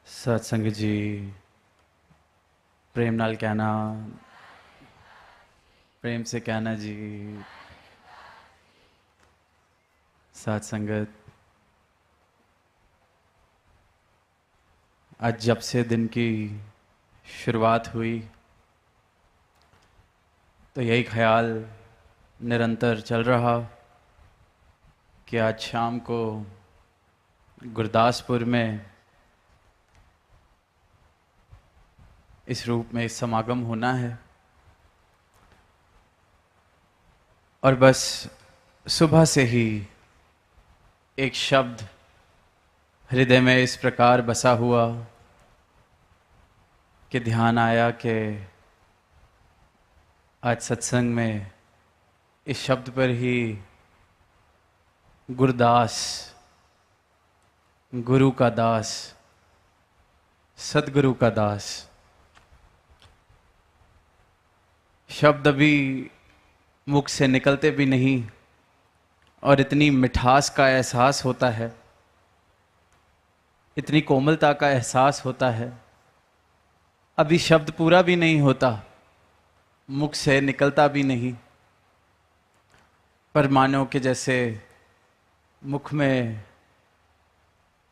सत्संग जी प्रेम नाल कहना, प्रेम से कहना जी। साथ संगत, आज जब से दिन की शुरुआत हुई तो यही ख्याल निरंतर चल रहा कि आज शाम को गुरदासपुर में इस रूप में समागम होना है। और बस सुबह से ही एक शब्द हृदय में इस प्रकार बसा हुआ कि ध्यान आया कि आज सत्संग में इस शब्द पर ही गुरदास, गुरु का दास, सदगुरु का दास शब्द अभी मुख से निकलते भी नहीं और इतनी मिठास का एहसास होता है, इतनी कोमलता का एहसास होता है। अभी शब्द पूरा भी नहीं होता, मुख से निकलता भी नहीं, पर मानो कि जैसे मुख में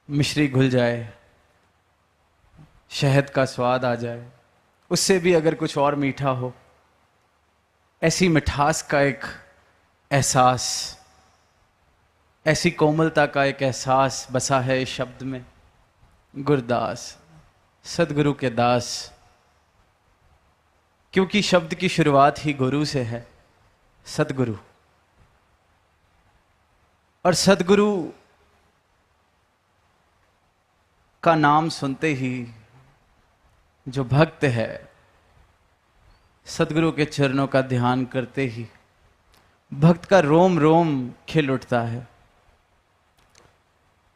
मिश्री घुल जाए, शहद का स्वाद आ जाए, उससे भी अगर कुछ और मीठा हो, ऐसी मिठास का एक एहसास, ऐसी कोमलता का एक एहसास बसा है इस शब्द में। गुरदास, सदगुरु के दास, क्योंकि शब्द की शुरुआत ही गुरु से है, सदगुरु। और सदगुरु का नाम सुनते ही जो भक्त है, सदगुरु के चरणों का ध्यान करते ही भक्त का रोम रोम खिल उठता है।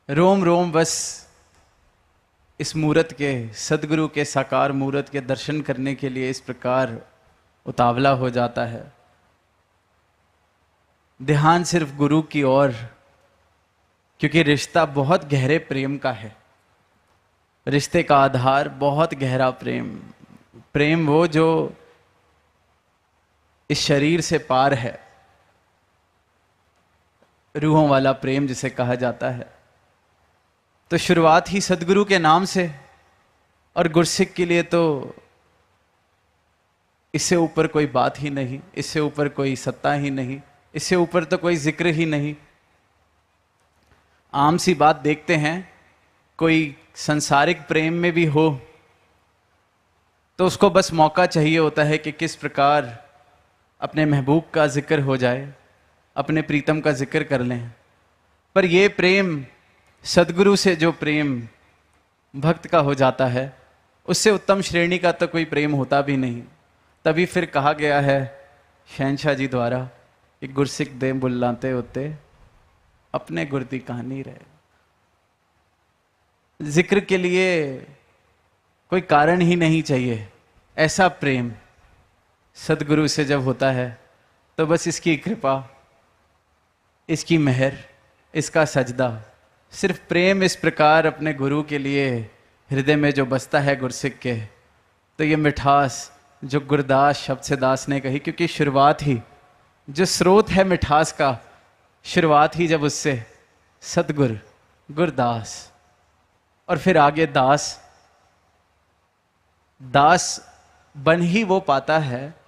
रोम रोम बस इस मूरत के, सदगुरु के साकार मूरत के दर्शन करने के लिए इस प्रकार उतावला हो जाता है। ध्यान सिर्फ गुरु की ओर, क्योंकि रिश्ता बहुत गहरे प्रेम का है। रिश्ते का आधार बहुत गहरा प्रेम, प्रेम वो जो इस शरीर से पार है, रूहों वाला प्रेम जिसे कहा जाता है। तो शुरुआत ही सदगुरु के नाम से, और गुरसिक के लिए तो इससे ऊपर कोई बात ही नहीं, इससे ऊपर कोई सत्ता ही नहीं, इससे ऊपर तो कोई जिक्र ही नहीं। आम सी बात देखते हैं, कोई संसारिक प्रेम में भी हो तो उसको बस मौका चाहिए होता है कि किस प्रकार अपने महबूब का जिक्र हो जाए, अपने प्रीतम का जिक्र कर लें। पर ये प्रेम, सदगुरु से जो प्रेम भक्त का हो जाता है, उससे उत्तम श्रेणी का तो कोई प्रेम होता भी नहीं। तभी फिर कहा गया है शहनशाह जी द्वारा कि गुरसिक दे बुलाते होते अपने गुरदी कहानी रहे। जिक्र के लिए कोई कारण ही नहीं चाहिए। ऐसा प्रेम सदगुरु से जब होता है तो बस इसकी कृपा, इसकी मेहर, इसका सजदा, सिर्फ प्रेम इस प्रकार अपने गुरु के लिए हृदय में जो बसता है गुरसिक के, तो ये मिठास जो गुरदास शब्द से दास ने कही, क्योंकि शुरुआत ही जो स्रोत है मिठास का, शुरुआत ही जब उससे सतगुर, गुरदास, और फिर आगे दास। दास बन ही वो पाता है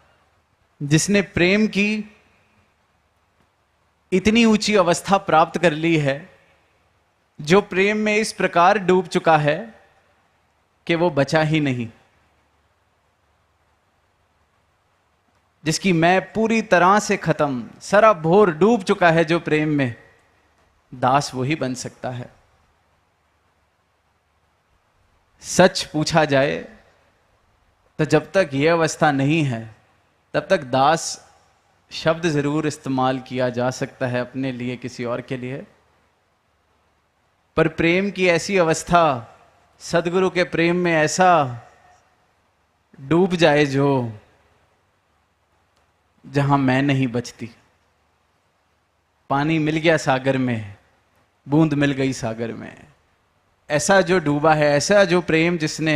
जिसने प्रेम की इतनी ऊंची अवस्था प्राप्त कर ली है, जो प्रेम में इस प्रकार डूब चुका है कि वो बचा ही नहीं, जिसकी मैं पूरी तरह से खत्म, सराबोर डूब चुका है जो प्रेम में, दास वही बन सकता है। सच पूछा जाए तो जब तक यह अवस्था नहीं है तब तक दास शब्द जरूर इस्तेमाल किया जा सकता है अपने लिए, किसी और के लिए। पर प्रेम की ऐसी अवस्था, सदगुरु के प्रेम में ऐसा डूब जाए जो जहां मैं नहीं बचती। पानी मिल गया सागर में, बूंद मिल गई सागर में, ऐसा जो डूबा है, ऐसा जो प्रेम जिसने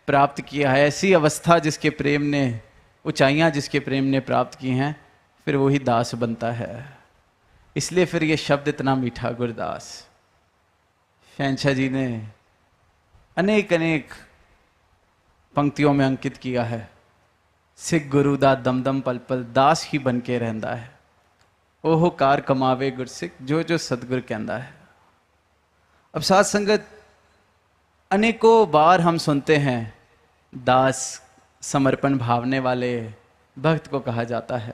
प्राप्त किया है, ऐसी अवस्था जिसके प्रेम ने, ऊंचाइयां जिसके प्रेम ने प्राप्त की हैं, फिर वही दास बनता है। इसलिए फिर ये शब्द इतना मीठा, गुरदास। शहंशाह जी ने अनेक अनेक पंक्तियों में अंकित किया है, सिख गुरु दा दम दम पल पल दास ही बन के रहंदा है, ओहो कार कमावे गुरसिख जो जो सतगुर कहंदा है। अब साथ संगत, अनेकों बार हम सुनते हैं दास समर्पण भावने वाले भक्त को कहा जाता है।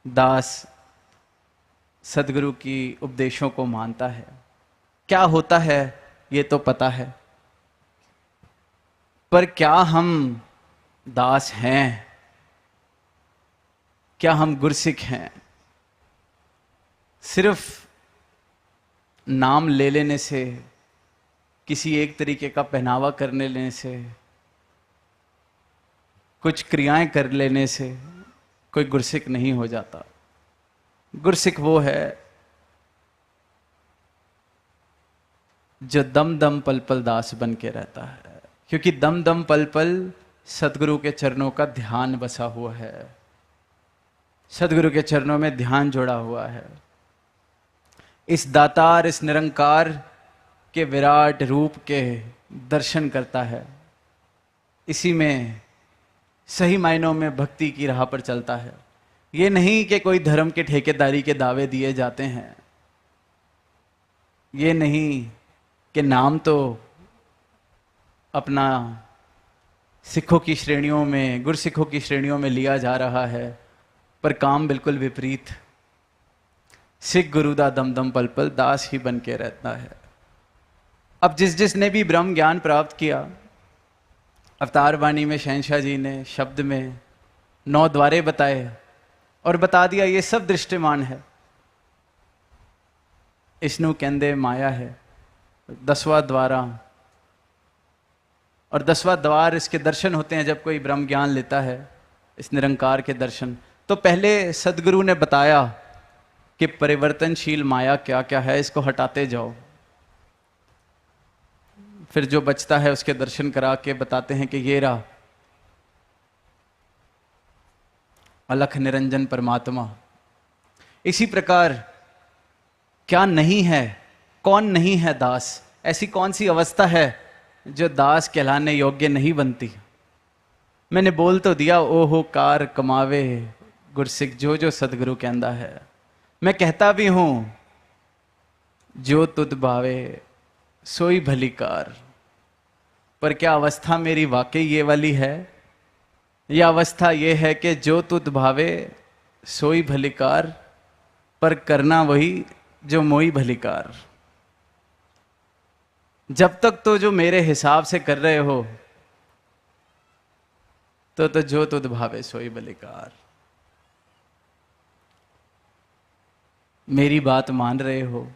दास सदगुरु की उपदेशों को मानता है। क्या होता है ये तो पता है, पर क्या हम दास हैं? क्या हम गुरसिख हैं? सिर्फ नाम ले लेने से, किसी एक तरीके का पहनावा करने लेने से, कुछ क्रियाएं कर लेने से कोई गुरसिख नहीं हो जाता। गुरसिख वो है जो दम दम पल पल दास बन के रहता है, क्योंकि दम दम पल पल सदगुरु के चरणों का ध्यान बसा हुआ है, सदगुरु के चरणों में ध्यान जुड़ा हुआ है। इस दातार, इस निरंकार के विराट रूप के दर्शन करता है। इसी में सही मायनों में भक्ति की राह पर चलता है। ये नहीं कि कोई धर्म के ठेकेदारी के दावे दिए जाते हैं, ये नहीं कि नाम तो अपना सिखों की श्रेणियों में, गुरसिखों की श्रेणियों में लिया जा रहा है, पर काम बिल्कुल विपरीत। सिख गुरु दा दम दम पल पल दास ही बन के रहता है। अब जिसने भी ब्रह्म ज्ञान प्राप्त किया, अवतार वाणी में शहंशाह जी ने शब्द में 9 द्वारे बताए और बता दिया ये सब दृष्टिमान है। इसनू कहंदे माया है 10वां द्वारा, और 10वां द्वार इसके दर्शन होते हैं जब कोई ब्रह्म ज्ञान लेता है, इस निरंकार के दर्शन। तो पहले सदगुरु ने बताया कि परिवर्तनशील माया क्या क्या है, इसको हटाते जाओ। फिर जो बचता है उसके दर्शन करा के बताते हैं कि ये रहा अलख निरंजन परमात्मा। इसी प्रकार क्या नहीं है, कौन नहीं है दास? ऐसी कौन सी अवस्था है जो दास कहलाने योग्य नहीं बनती? मैंने बोल तो दिया, ओहो कार कमावे गुरसिख जो जो सदगुरु कहंदा है। मैं कहता भी हूं जो तुद भावे सोई भली कार, पर क्या अवस्था मेरी वाकई ये वाली है? यह अवस्था ये है कि जो तुद भावे सोई भली कार, पर करना वही जो मोई भली कार। जब तक तो जो मेरे हिसाब से कर रहे हो तो जो तुद भावे सोई भली कार। मेरी बात मान रहे हो,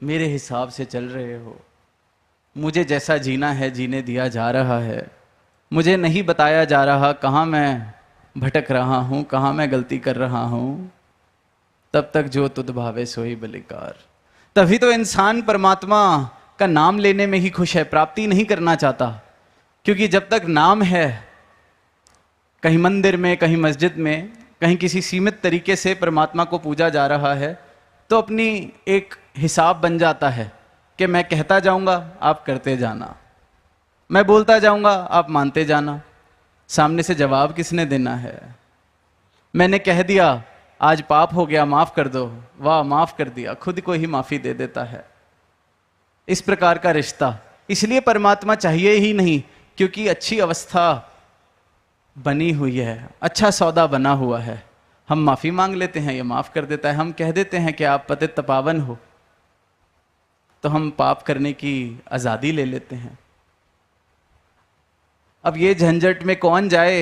मेरे हिसाब से चल रहे हो, मुझे जैसा जीना है जीने दिया जा रहा है, मुझे नहीं बताया जा रहा कहाँ मैं भटक रहा हूँ, कहाँ मैं गलती कर रहा हूँ, तब तक जो तुद भावे सोई बलिकार। तभी तो इंसान परमात्मा का नाम लेने में ही खुश है, प्राप्ति नहीं करना चाहता। क्योंकि जब तक नाम है, कहीं मंदिर में, कहीं मस्जिद में, कहीं किसी सीमित तरीके से परमात्मा को पूजा जा रहा है, तो अपनी एक हिसाब बन जाता है कि मैं कहता जाऊंगा आप करते जाना, मैं बोलता जाऊंगा आप मानते जाना, सामने से जवाब किसने देना है? मैंने कह दिया आज पाप हो गया माफ कर दो, वाह माफ कर दिया, खुद को ही माफी दे देता है। इस प्रकार का रिश्ता। इसलिए परमात्मा चाहिए ही नहीं, क्योंकि अच्छी अवस्था बनी हुई है, अच्छा सौदा बना हुआ है। हम माफी मांग लेते हैं, ये माफ कर देता है। हम कह देते हैं कि आप पतित पावन हो, तो हम पाप करने की आजादी ले लेते हैं। अब ये झंझट में कौन जाए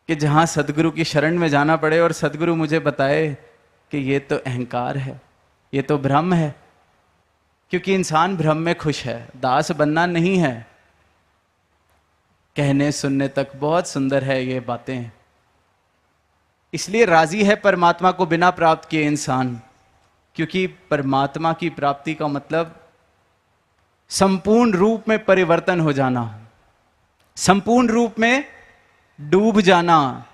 कि जहां सदगुरु की शरण में जाना पड़े और सदगुरु मुझे बताए कि ये तो अहंकार है, ये तो भ्रम है। क्योंकि इंसान भ्रम में खुश है, दास बनना नहीं है। कहने सुनने तक बहुत सुंदर है ये बातें, इसलिए राजी है परमात्मा को बिना प्राप्त किए इंसान। क्योंकि परमात्मा की प्राप्ति का मतलब संपूर्ण रूप में परिवर्तन हो जाना, संपूर्ण रूप में डूब जाना,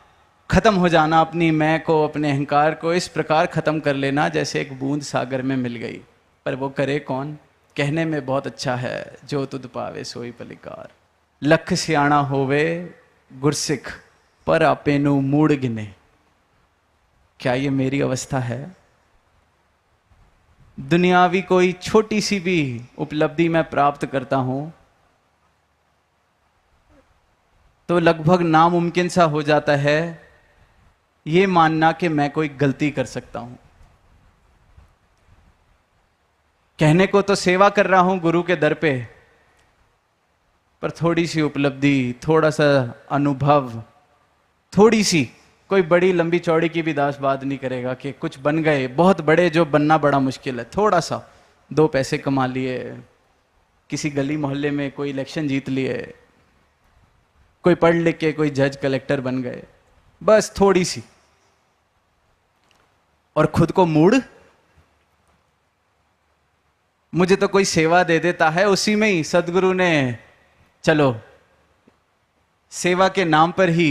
खत्म हो जाना, अपनी मैं को, अपने अहंकार को इस प्रकार खत्म कर लेना जैसे एक बूंद सागर में मिल गई। पर वो करे कौन? कहने में बहुत अच्छा है, जो तुद पावे सोई पलिकार। लख सियाणा होवे गुरसिख, पर आपे नु मूड गिने। क्या ये मेरी अवस्था है? दुनियावी कोई छोटी सी भी उपलब्धि मैं प्राप्त करता हूं तो लगभग नामुमकिन सा हो जाता है ये मानना कि मैं कोई गलती कर सकता हूं। कहने को तो सेवा कर रहा हूं गुरु के दर पे, पर थोड़ी सी उपलब्धि, थोड़ा सा अनुभव, थोड़ी सी, कोई बड़ी लंबी चौड़ी की भी दास बात नहीं करेगा कि कुछ बन गए बहुत बड़े, जो बनना बड़ा मुश्किल है। थोड़ा सा 2 पैसे कमा लिए, किसी गली मोहल्ले में कोई इलेक्शन जीत लिए, कोई पढ़ लिख के कोई जज कलेक्टर बन गए, बस थोड़ी सी, और खुद को मूड, मुझे तो कोई सेवा दे देता है, उसी में ही सदगुरु ने चलो सेवा के नाम पर ही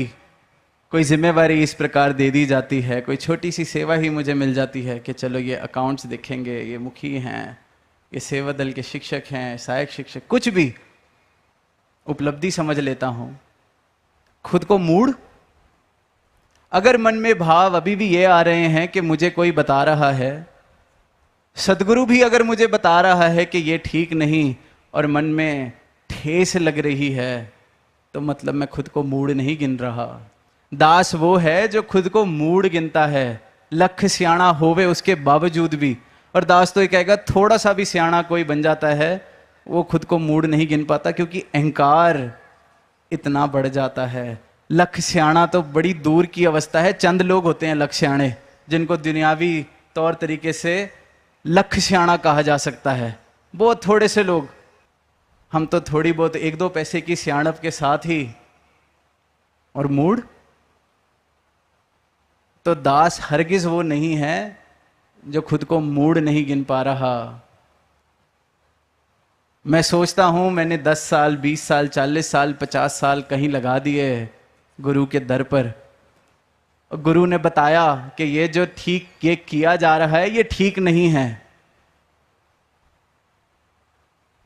कोई जिम्मेवारी इस प्रकार दे दी जाती है, कोई छोटी सी सेवा ही मुझे मिल जाती है कि चलो ये अकाउंट्स देखेंगे, ये मुखी हैं, ये सेवा दल के शिक्षक हैं, सहायक शिक्षक, कुछ भी उपलब्धि समझ लेता हूं। खुद को मूड, अगर मन में भाव अभी भी ये आ रहे हैं कि मुझे कोई बता रहा है, सदगुरु भी अगर मुझे बता रहा है कि ये ठीक नहीं, और मन में ठेस लग रही है, तो मतलब मैं खुद को मूड नहीं गिन रहा। दास वो है जो खुद को मूड गिनता है, लख सियाणा होवे उसके बावजूद भी। और दास तो ये कहेगा थोड़ा सा भी सियाणा कोई बन जाता है वो खुद को मूड नहीं गिन पाता, क्योंकि अहंकार इतना बढ़ जाता है। लख सियाणा तो बड़ी दूर की अवस्था है। चंद लोग होते हैं लख सियाणे, जिनको दुनियावी तौर तरीके से लख सियाणा कहा जा सकता है। बहुत थोड़े से लोग, हम तो थोड़ी बहुत 1-2 पैसे की सियाणप के साथ ही, और मूड तो दास हरगिज वो नहीं है जो खुद को मूड नहीं गिन पा रहा। मैं सोचता हूं मैंने 10 साल, 20 साल, 40 साल, 50 साल कहीं लगा दिए गुरु के दर पर, और गुरु ने बताया कि ये जो ठीक ये किया जा रहा है ये ठीक नहीं है।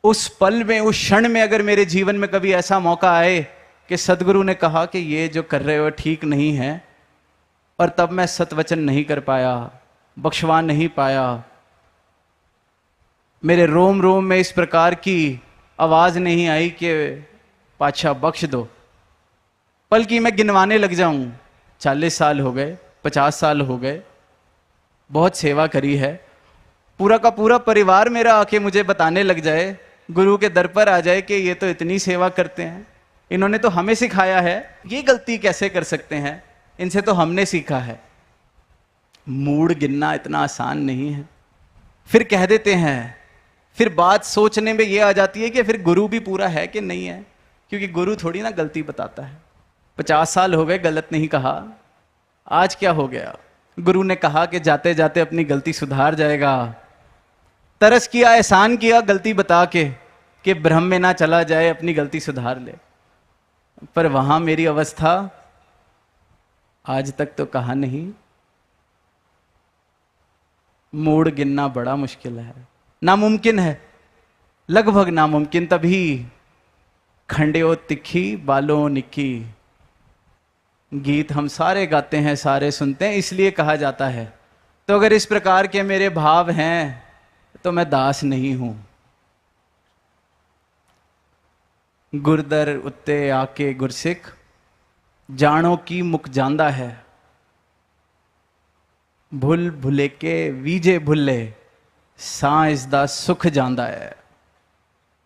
उस पल में, उस क्षण में अगर मेरे जीवन में कभी ऐसा मौका आए कि सदगुरु ने कहा कि ये जो कर रहे हो ठीक नहीं है, और तब मैं सतवचन नहीं कर पाया, बख्शवा नहीं पाया, मेरे रोम रोम में इस प्रकार की आवाज नहीं आई कि पातशाह बख्श दो, बल्कि मैं गिनवाने लग जाऊं 40 साल हो गए, 50 साल हो गए, बहुत सेवा करी है, पूरा का पूरा परिवार मेरा आके मुझे बताने लग जाए, गुरु के दर पर आ जाए कि ये तो इतनी सेवा करते हैं, इन्होंने तो हमें सिखाया है, ये गलती कैसे कर सकते हैं, इनसे तो हमने सीखा है। मूड गिनना इतना आसान नहीं है। फिर कह देते हैं, फिर बात सोचने में ये आ जाती है कि फिर गुरु भी पूरा है कि नहीं है, क्योंकि गुरु थोड़ी ना गलती बताता है। 50 साल हो गए गलत नहीं कहा, आज क्या हो गया? गुरु ने कहा कि जाते जाते अपनी गलती सुधार जाएगा, तरस किया, एहसान किया गलती बता के कि भ्रम में ना चला जाए, अपनी गलती सुधार ले। पर वहां मेरी अवस्था आज तक तो कहा नहीं। मूड गिनना बड़ा मुश्किल है, नामुमकिन है, लगभग नामुमकिन। तभी खंड्यो तिखी बालों निक्की गीत हम सारे गाते हैं, सारे सुनते हैं, इसलिए कहा जाता है। तो अगर इस प्रकार के मेरे भाव हैं तो मैं दास नहीं हूं। गुरदर उत्ते आके गुरसिख जानो की मुक जांदा है, भुल भुले के वीजे भुले सांस दा सुख जांदा है।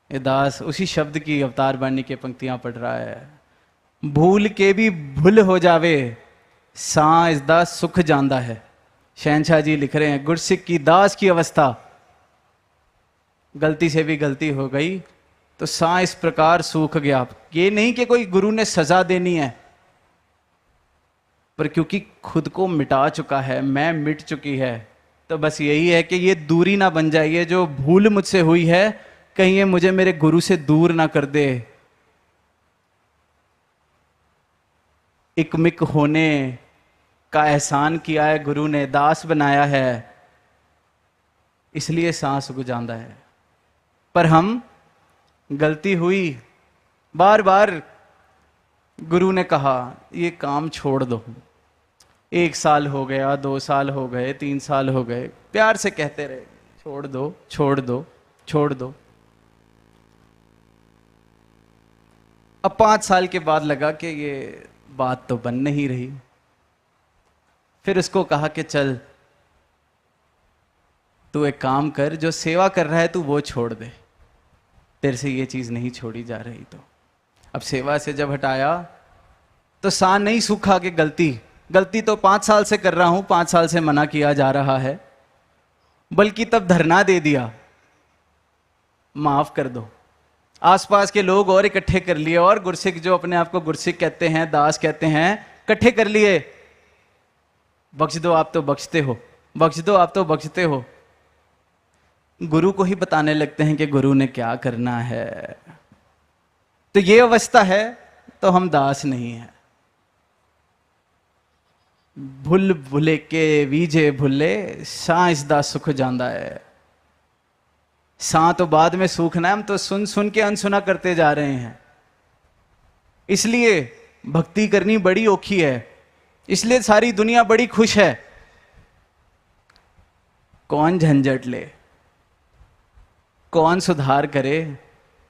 ये दास उसी शब्द की अवतार बानी के पंक्तियां पढ़ रहा है। भूल के भी भूल हो जावे सांस दा सुख जांदा है। शहनशाह जी लिख रहे हैं, गुरसिख की दास की अवस्था, गलती से भी गलती हो गई तो सा इस प्रकार सूख गया। ये नहीं कि कोई गुरु ने सजा देनी है, पर क्योंकि खुद को मिटा चुका है, मैं मिट चुकी है, तो बस यही है कि ये दूरी ना बन जाए, ये जो भूल मुझसे हुई है कहीं ये मुझे मेरे गुरु से दूर ना कर दे। इकमिक होने का एहसान किया है गुरु ने, दास बनाया है, इसलिए सांस गुजांदा है। पर हम, गलती हुई, बार बार गुरु ने कहा ये काम छोड़ दो। 1 साल हो गया, 2 साल हो गए, 3 साल हो गए, प्यार से कहते रहे छोड़ दो छोड़ दो छोड़ दो। अब 5 साल के बाद लगा कि ये बात तो बन नहीं रही। फिर उसको कहा कि चल तू एक काम कर, जो सेवा कर रहा है तू वो छोड़ दे, तेरे से ये चीज नहीं छोड़ी जा रही। तो अब सेवा से जब हटाया तो सान नहीं सूखा कि गलती तो 5 साल से कर रहा हूं, 5 साल से मना किया जा रहा है, बल्कि तब धरना दे दिया, माफ कर दो। आसपास के लोग और इकट्ठे कर लिए, और गुरसिक जो अपने आप को गुरसिक कहते हैं, दास कहते हैं, इकट्ठे कर लिए, बख्श दो आप तो बख्शते हो, बख्श दो आप तो बख्शते हो। गुरु को ही बताने लगते हैं कि गुरु ने क्या करना है। तो ये अवस्था है तो हम दास नहीं है। भुल भुले के वीजे भुले, सा इसदा सुख जांदा है। सा तो बाद में सूखना है, हम तो सुन सुन के अनसुना करते जा रहे हैं। इसलिए भक्ति करनी बड़ी औखी है, इसलिए सारी दुनिया बड़ी खुश है। कौन झंझट ले, कौन सुधार करे,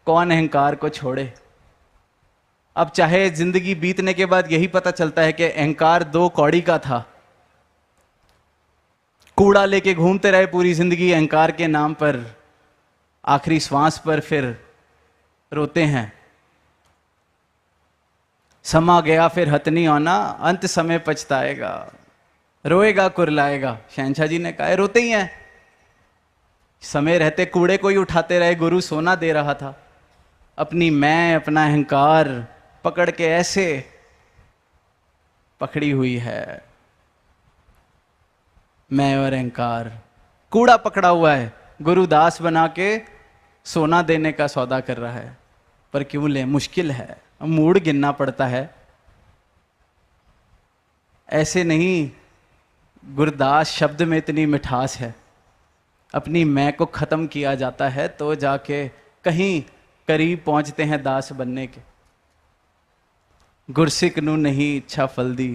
कौन अहंकार को छोड़े। अब चाहे जिंदगी बीतने के बाद यही पता चलता है कि अहंकार 2 कौड़ी का था। कूड़ा लेके घूमते रहे पूरी जिंदगी अहंकार के नाम पर, आखिरी श्वास पर फिर रोते हैं। समा गया फिर हथ नहीं आना, अंत समय पछताएगा, रोएगा कुरलाएगा। शहंशाह जी ने कहा रोते ही हैं। समय रहते कूड़े को ही उठाते रहे। गुरु सोना दे रहा था, अपनी मैं, अपना अहंकार पकड़ के ऐसे पकड़ी हुई है। मैं और अहंकार कूड़ा पकड़ा हुआ है, गुरु दास बना के सोना देने का सौदा कर रहा है। पर क्यों ले, मुश्किल है, मूड गिनना पड़ता है। ऐसे नहीं, गुरदास शब्द में इतनी मिठास है। अपनी मैं को खत्म किया जाता है तो जाके कहीं करीब पहुंचते हैं दास बनने के। गुरसिक नू नहीं इच्छा फल दी,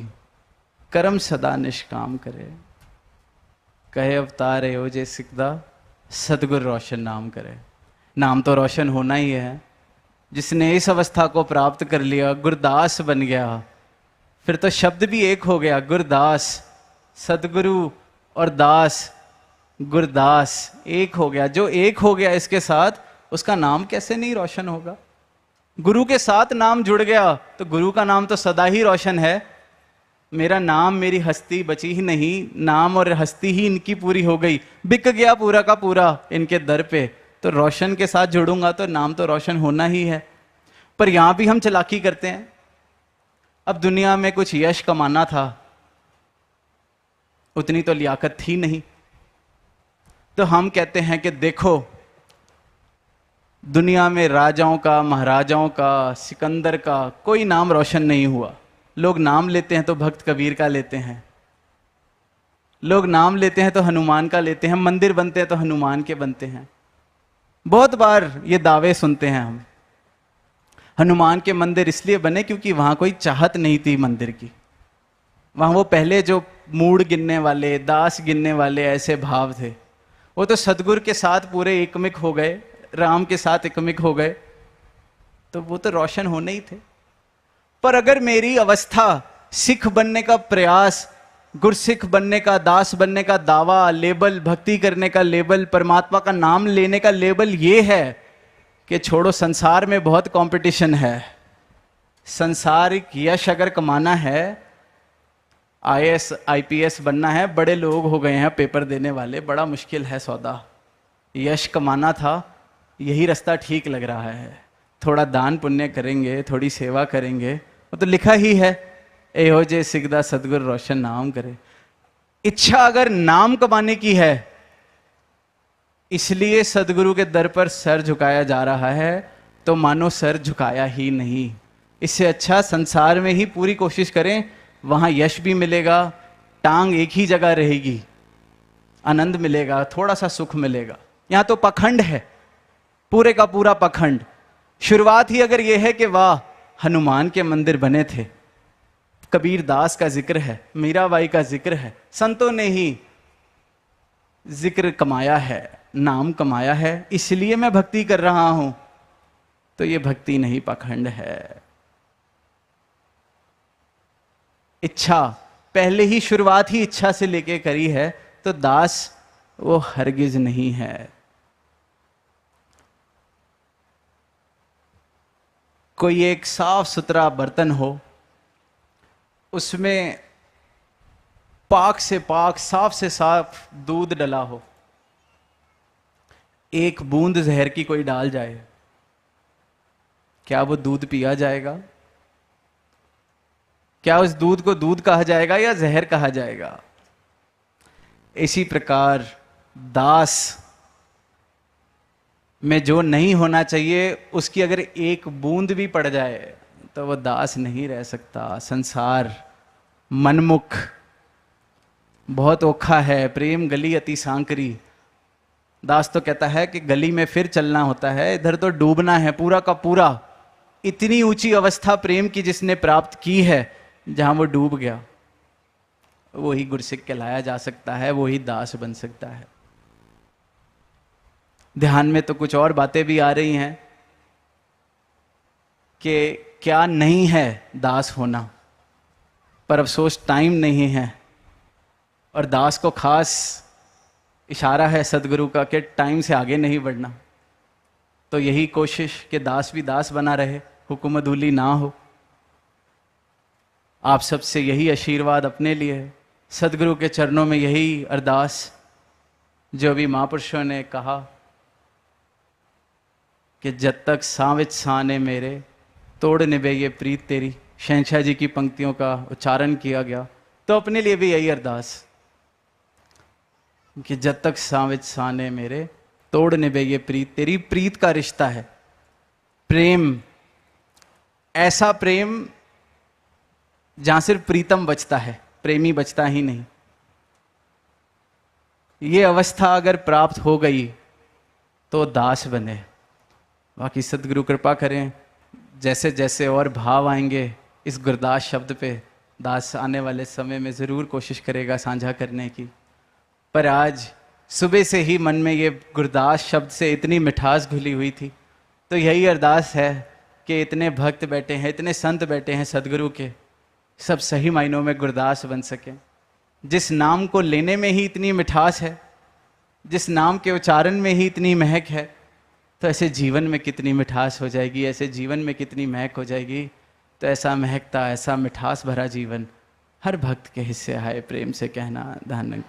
कर्म सदा निष्काम करे। कहे अवतार हो जे सिकदा, सतगुर रोशन नाम करे। नाम तो रोशन होना ही है। जिसने इस अवस्था को प्राप्त कर लिया, गुरदास बन गया, फिर तो शब्द भी एक हो गया। गुरदास, सतगुरु और दास, गुरदास एक हो गया। जो एक हो गया इसके साथ, उसका नाम कैसे नहीं रोशन होगा। गुरु के साथ नाम जुड़ गया तो गुरु का नाम तो सदा ही रोशन है। मेरा नाम, मेरी हस्ती बची ही नहीं, नाम और हस्ती ही इनकी पूरी हो गई, बिक गया पूरा का पूरा इनके दर पे। तो रोशन के साथ जुड़ूंगा तो नाम तो रोशन होना ही है। पर यहां भी हम चालाकी करते हैं। अब दुनिया में कुछ यश कमाना था, उतनी तो लियाकत थी नहीं, तो हम कहते हैं कि देखो दुनिया में राजाओं का, महाराजाओं का, सिकंदर का कोई नाम रोशन नहीं हुआ। लोग नाम लेते हैं तो भक्त कबीर का लेते हैं, लोग नाम लेते हैं तो हनुमान का लेते हैं, मंदिर बनते हैं तो हनुमान के बनते हैं। बहुत बार ये दावे सुनते हैं हम। हनुमान के मंदिर इसलिए बने क्योंकि वहां कोई चाहत नहीं थी मंदिर की। वहां वो पहले जो मूड गिनने वाले, दास गिनने वाले ऐसे भाव थे, वो तो सदगुरु के साथ पूरे एकमिक हो गए, राम के साथ एकमिक हो गए, तो वो तो रोशन होने ही थे। पर अगर मेरी अवस्था सिख बनने का प्रयास, गुरसिख बनने का, दास बनने का दावा, लेबल, भक्ति करने का लेबल, परमात्मा का नाम लेने का लेबल ये है कि छोड़ो संसार में बहुत कंपटीशन है, संसारिक यश अगर कमाना है, IAS IPS बनना है, बड़े लोग हो गए हैं पेपर देने वाले, बड़ा मुश्किल है सौदा। यश कमाना था, यही रास्ता ठीक लग रहा है, थोड़ा दान पुण्य करेंगे, थोड़ी सेवा करेंगे, वो तो लिखा ही है, ए हो जे सिकदा सतगुर रोशन नाम करे। इच्छा अगर नाम कमाने की है, इसलिए सदगुरु के दर पर सर झुकाया जा रहा है, तो मानो सर झुकाया ही नहीं। इससे अच्छा संसार में ही पूरी कोशिश करें, वहां यश भी मिलेगा, टांग एक ही जगह रहेगी, आनंद मिलेगा, थोड़ा सा सुख मिलेगा। यहां तो पखंड है, पूरे का पूरा पखंड। शुरुआत ही अगर यह है कि वाह हनुमान के मंदिर बने थे, कबीर दास का जिक्र है, मीराबाई का जिक्र है, संतों ने ही जिक्र कमाया है, नाम कमाया है, इसलिए मैं भक्ति कर रहा हूं, तो यह भक्ति नहीं, पखंड है। इच्छा पहले ही, शुरुआत ही इच्छा से लेके करी है, तो दास वो हरगिज नहीं है। कोई एक साफ सुथरा बर्तन हो, उसमें पाक से पाक, साफ से साफ दूध डला हो, एक बूंद जहर की कोई डाल जाए, क्या वो दूध पिया जाएगा? क्या उस दूध को दूध कहा जाएगा या जहर कहा जाएगा? इसी प्रकार दास में जो नहीं होना चाहिए, उसकी अगर एक बूंद भी पड़ जाए तो वह दास नहीं रह सकता। संसार मनमुख बहुत ओखा है, प्रेम गली अति सांकरी। दास तो कहता है कि गली में फिर चलना होता है, इधर तो डूबना है पूरा का पूरा। इतनी ऊंची अवस्था प्रेम की जिसने प्राप्त की है, जहां वो डूब गया, वही गुरसिक कहलाया जा सकता है, वही दास बन सकता है। ध्यान में तो कुछ और बातें भी आ रही हैं कि क्या नहीं है दास होना, पर अफसोस टाइम नहीं है। और दास को खास इशारा है सदगुरु का कि टाइम से आगे नहीं बढ़ना। तो यही कोशिश कि दास भी दास बना रहे, हुक्म अदूली ना हो। आप सबसे यही आशीर्वाद अपने लिए है, सदगुरु के चरणों में यही अरदास जो अभी महापुरुषों ने कहा कि जब तक सांविच साने मेरे, तोड़ निभे ये प्रीत तेरी। शहंशाह जी की पंक्तियों का उच्चारण किया गया, तो अपने लिए भी यही अरदास कि जब तक सांविच साने मेरे, तोड़ निभे ये प्रीत तेरी। प्रीत का रिश्ता है, प्रेम, ऐसा प्रेम जहां सिर्फ प्रीतम बचता है, प्रेमी बचता ही नहीं। ये अवस्था अगर प्राप्त हो गई तो दास बने। बाकी सदगुरु कृपा करें, जैसे जैसे और भाव आएंगे इस गुरदास शब्द पे, दास आने वाले समय में ज़रूर कोशिश करेगा साझा करने की। पर आज सुबह से ही मन में ये गुरदास शब्द से इतनी मिठास घुली हुई थी, तो यही अरदास है कि इतने भक्त बैठे हैं, इतने संत बैठे हैं सदगुरु के, सब सही मायनों में गुरदास बन सकें। जिस नाम को लेने में ही इतनी मिठास है, जिस नाम के उच्चारण में ही इतनी महक है, तो ऐसे जीवन में कितनी मिठास हो जाएगी, ऐसे जीवन में कितनी महक हो जाएगी। तो ऐसा महकता, ऐसा मिठास भरा जीवन हर भक्त के हिस्से आए, प्रेम से कहना धन्य।